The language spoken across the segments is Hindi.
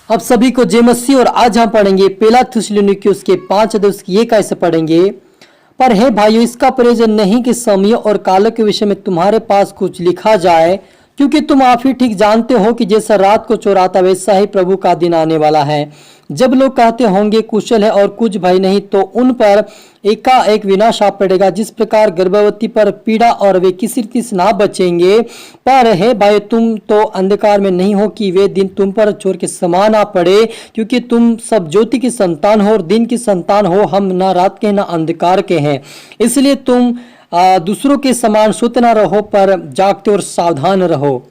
अब सभी को जय मसीह। और आज हम पढ़ेंगे पहला थिस्सलुनीकियों के 5 ये कैसे पढ़ेंगे। पर हे भाइयों, इसका प्रयोजन नहीं कि समय और काल के विषय में तुम्हारे पास कुछ लिखा जाए, क्योंकि तुम आप ही ठीक जानते हो कि जैसा रात को चोर आता वैसा ही प्रभु का दिन आने वाला है। जब लोग कहते होंगे कुशल है और कुछ भय नहीं, तो उन पर एकाएक विनाश आ पड़ेगा। जिस प्रकार गर्भवती पर पीड़ा और वे किसी रीति से ना बचेंगे। पर हे भाई, तुम तो अंधकार में नहीं हो कि वे दिन तुम पर चोर के समान आ पड़े, क्योंकि तुम सब ज्योति की संतान हो और दिन की संतान हो। हम ना रात के ना अंधकार के हैं, इसलिए तुम दूसरों के समान सुत ना रहो, पर जागते और सावधान रहो।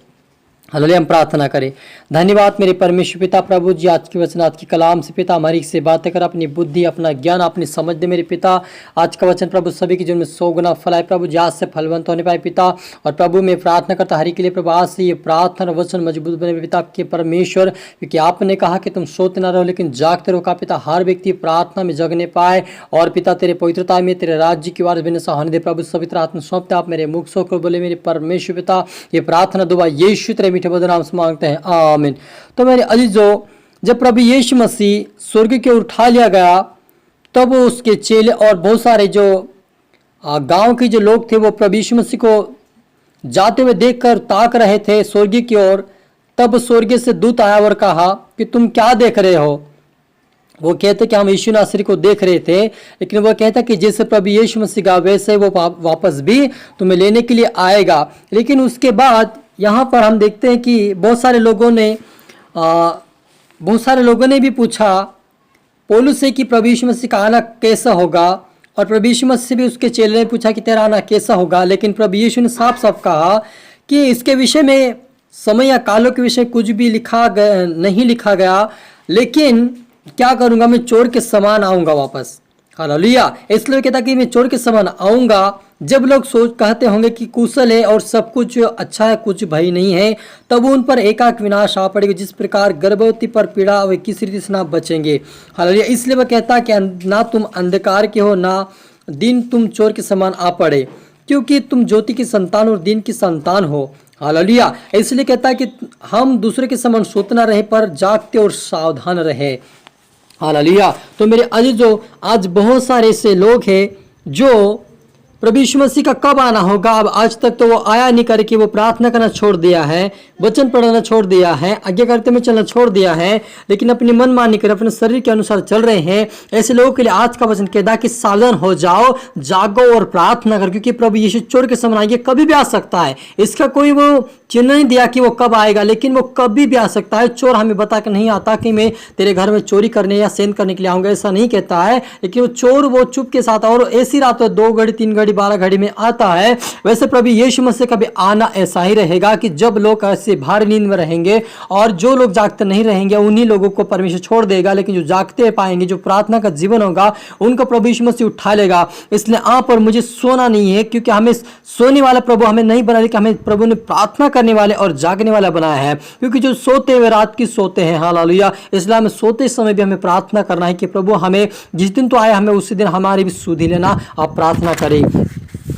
हालेलुया। हम प्रार्थना करें। धन्यवाद मेरे परमेश्वर पिता प्रभु जी, आज की वचन आज की कलाम से पिता हमारी से बातें कर, अपनी बुद्धि अपना ज्ञान अपनी समझ दे मेरे पिता। आज का वचन प्रभु सभी के जीवन में 100 गुना फलाए प्रभु जी, आज से फलवंत होने पाए पिता। और प्रभु मैं प्रार्थना करता हरी के लिए प्रभु, आज से ये प्रार्थना वचन मजबूत बने पिता आपके परमेश्वर, क्योंकि आपने कहा कि तुम सोते ना रहो लेकिन जागते रहो। का पिता हर व्यक्ति प्रार्थना में जगने पाए और पिता तेरे पवित्रता में तेरे राज्य की वारिस बनने होने दे प्रभु। पवित्र आत्मा सौंपते आप मेरे मुख सो कर बोले मेरे परमेश्वर पिता। ये प्रार्थना दुआ यीशु तेरे मीठे मधुर नाम से मांगते हैं, आमीन। तो मेरे अजीजों, जब प्रभु यीशु मसीह स्वर्ग की ओर उठा लिया गया, तब वो उसके चेले और बहुत सारे जो गांव के जो लोग थे वो प्रभु यीशु मसीह को जाते हुए देखकर ताक रहे थे स्वर्ग की ओर। तब स्वर्ग से दूत आया और कहा कि तुम क्या देख रहे हो। वो कहते कि हम यीशु नासरी को देख रहे थे, लेकिन वो कहता कि जैसे प्रभु यीशु मसीह का वैसे वो वापस भी तुम्हें लेने के लिए आएगा। लेकिन उसके बाद यहाँ पर हम देखते हैं कि बहुत सारे लोगों ने भी पूछा पौलुस से कि प्रभु यीशु मसीह का आना कैसा होगा। और प्रभु यीशु मसीह भी उसके चेले ने पूछा कि तेरा आना कैसा होगा। लेकिन प्रभु यीशु ने साफ साफ कहा कि इसके विषय में समय या कालों के विषय कुछ भी नहीं लिखा गया, लेकिन क्या करूंगा, मैं चोर के समान आऊंगा वापस। हालेलुया। इसलिए कहता कि मैं चोर के समान आऊंगा। जब लोग कहते होंगे कि कुशल है और सब कुछ अच्छा है, कुछ भय नहीं है, तब उन पर एकाएक विनाश आ पड़ेगा। जिस प्रकार गर्भवती पर पीड़ा वे किसी रीति से ना बचेंगे। हालेलुया। इसलिए वह कहता कि ना तुम अंधकार के हो ना दिन तुम चोर के समान आ पड़े, क्योंकि तुम ज्योति की संतान और दिन की संतान हो। हालेलुया। इसलिए कहता है कि हम दूसरे के समान सोत ना रहे, पर जागते और सावधान रहे। हालेलुया। तो मेरे अजीजों, आज बहुत सारे ऐसे लोग हैं जो प्रभु यीशु मसीह का कब आना होगा, अब आज तक तो वो आया नहीं करके वो प्रार्थना करना छोड़ दिया है, वचन पढ़ना छोड़ दिया है, आज्ञा करते में चलना छोड़ दिया है, लेकिन अपनी मन मानी कर अपने शरीर के अनुसार चल रहे हैं। ऐसे लोगों के लिए आज का वचन कहता है कि सावधान हो जाओ, जागो और प्रार्थना कर, क्योंकि प्रभु यीशु चोर के समान आएंगे, कभी भी आ सकता है। इसका कोई वो चिन्ह नहीं दिया कि वो कब आएगा, लेकिन वो कभी भी आ सकता है। चोर हमें बता के नहीं आता कि मैं तेरे घर में चोरी करने या सेंध करने के लिए आऊंगा, ऐसा नहीं कहता है। लेकिन वो चोर वो चुप के साथ और ऐसी रात 2 घड़ी 3 घड़ी 12 घड़ी में आता है। वैसे प्रभु यीशु मसीह का भी आना ऐसा ही रहेगा कि जब लोग ऐसे भारी नींद में रहेंगे और जो लोग जागते नहीं रहेंगे उन्हीं लोगों को परमेश्वर छोड़ देगा। लेकिन जो जागते पाएंगे, जो प्रार्थना का जीवन होगा, उनको प्रभु यीशु मसीह उठा लेगा। इसलिए आप और मुझे सोना नहीं है, क्योंकि हमें सोने वाला प्रभु हमें नहीं बना, लेकिन हमें प्रभु ने प्रार्थना करने वाले और जागने वाला बनाया है। क्योंकि जो सोते हुए रात की सोते हैं। हालेलुया। इसलिए हमें सोते समय भी हमें प्रार्थना करना है कि प्रभु हमें जिस दिन तो आया हमें उसी दिन हमारी भी सुधि लेना। आप प्रार्थना करें,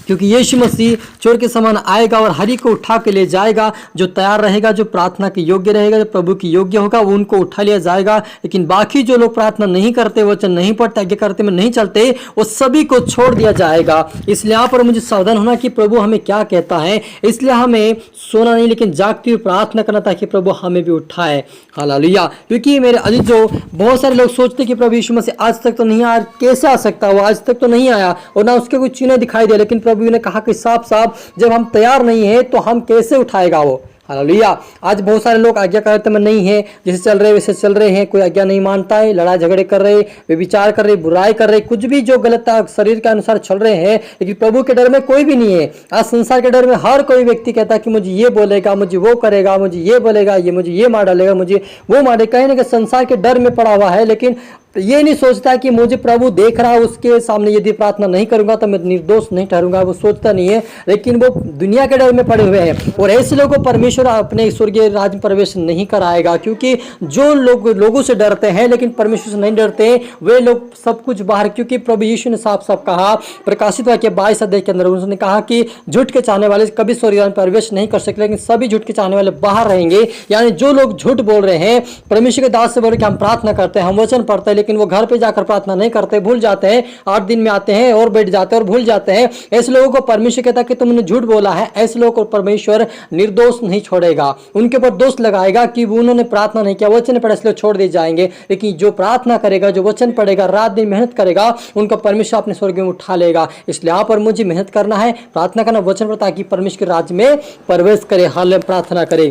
क्योंकि यीशु मसीह चोर के समान आएगा और हरी को उठा के ले जाएगा। जो तैयार रहेगा, जो प्रार्थना के योग्य रहेगा, जो प्रभु की योग्य होगा, वो उनको उठा लिया जाएगा। लेकिन बाकी जो लोग प्रार्थना नहीं करते, वचन नहीं पढ़ते, आज्ञा करते में नहीं चलते, वो सभी को छोड़ दिया जाएगा। इसलिए यहाँ पर मुझे सावधान होना कि प्रभु हमें क्या कहता है। इसलिए हमें सोना नहीं लेकिन जागती हुई प्रार्थना करना, ताकि प्रभु हमें भी उठाए। हालेलुया। क्योंकि मेरे अजीजों, बहुत सारे लोग सोचते कि प्रभु यीशु मसीह आज तक तो नहीं आया, कैसे आ सकता, वो आज तक तो नहीं आया और ना उसके कोई चिन्ह दिखाई दे। लेकिन प्रभु ने कहा कि साफ साफ जब हम तैयार नहीं है तो हम कैसे उठाएगा वो। हालेलुया। आज बहुत सारे लोग आज्ञा करते में नहीं है, जैसे चल रहे वैसे चल रहे हैं, कोई आज्ञा नहीं मानता है, लड़ाई झगड़े कर रहे, वे विचार कर रहे, बुराई कर रहे, कुछ भी जो गलत शरीर के अनुसार चल रहे हैं। लेकिन प्रभु के डर में कोई भी नहीं है। आज संसार के डर में हर कोई व्यक्ति कहता है कि मुझे ये बोलेगा, मुझे वो करेगा, मुझे ये बोलेगा, ये मुझे ये मार डालेगा, मुझे वो मारे, कहीं ना कहीं संसार के डर में पड़ा हुआ है। लेकिन ये नहीं सोचता कि मुझे प्रभु देख रहा है, उसके सामने यदि प्रार्थना नहीं करूंगा तो मैं निर्दोष नहीं ठहरूंगा, वो सोचता नहीं है। लेकिन वो दुनिया के डर में पड़े हुए हैं, और ऐसे लोगों को परमेश्वर अपने स्वर्गीय राज्य में प्रवेश नहीं कराएगा। क्योंकि जो लोग लोगों से डरते हैं लेकिन परमेश्वर से नहीं डरते, वे लोग सब कुछ बाहर, क्योंकि प्रभु यीशु ने साफ साफ कहा प्रकाशित वाक्य 22 अध्याय के अंदर, उसने कहा कि झूठ के चाहने वाले कभी स्वर्गीय राज्य में प्रवेश नहीं कर सकते, लेकिन सभी झूठ के चाहने वाले बाहर रहेंगे। यानी जो लोग झूठ बोल रहे हैं, परमेश्वर के दास से बोल रहे कि हम प्रार्थना करते हैं, हम वचन पढ़ते हैं, लेकिन वो घर पे जाकर प्रार्थना नहीं करते, भूल जाते हैं, 8 दिन में आते हैं और बैठ जाते हैं और भूल जाते हैं, ऐसे लोगों को परमेश्वर कहता है कि तुमने झूठ बोला है। ऐसे लोगों को परमेश्वर निर्दोष नहीं छोड़ेगा, उनके ऊपर दोष लगाएगा कि उन्होंने प्रार्थना नहीं किया, वचन पढ़े इसलिए छोड़ दिए जाएंगे। लेकिन जो प्रार्थना करेगा, जो वचन पढ़ेगा, रात दिन मेहनत करेगा, उनका परमेश्वर अपने स्वर्ग में उठा लेगा। इसलिए आप और मुझे मेहनत करना है, प्रार्थना करना, वचन पढ़ना, ताकि परमेश्वर के राज्य में प्रवेश करे। हाल प्रार्थना करें।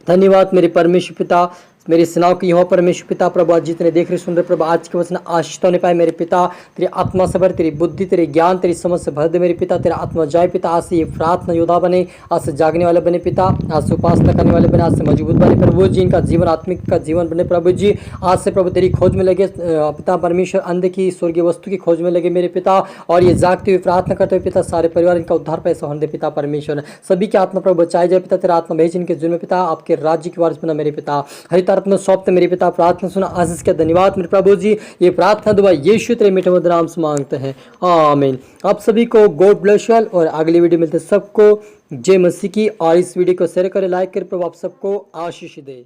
धन्यवाद मेरे परमेश्वर पिता, मेरी सेनाओं की यहोवा परमेश्वर पिता, प्रभु आज जितने देख रहे सुन रहे प्रभु, आज के वचन आशीष होने पाए मेरे पिता। तेरी आत्मा से भर, तेरी बुद्धि, तेरी ज्ञान, तेरी समझ से भर दे मेरे पिता। तेरा आत्मा जाए पिता, आज से ये प्रार्थना योद्धा बने, आज से जागने वाले बने पिता, आज से उपासना करने वाले बने, आज से मजबूत बने प्रभु जी, इनका जीवन आत्मिक का जीवन बने प्रभु जी। आज से प्रभु तेरी खोज में लगे पिता परमेश्वर, अंध की स्वर्गीय वस्तु की खोज में लगे मेरे पिता, और ये जागते हुए प्रार्थना करते हुए पिता, सारे परिवार इनका उद्धार पैसा होने दे पिता परमेश्वर। सभी की आत्मा प्रभु बचाई जाए पिता, तेरा आत्मा भेज इनके जुर्म में पिता, आपके राज्य की वारिस बना मेरे पिता। हरि तरफ में सौंपते मेरे पिता, प्रार्थना सुना, आशीष के धन्यवाद मेरे प्रभु जी। ये प्रार्थना दुआ यीशु तेरे मीठे मधुर नाम से मांगते हैं, आमीन। आप सभी को गॉड ब्लेस यू, और अगली वीडियो मिलते सबको जय मसीह की। और इस वीडियो को शेयर करें, लाइक करें, प्रभु आप सबको आशीष दे।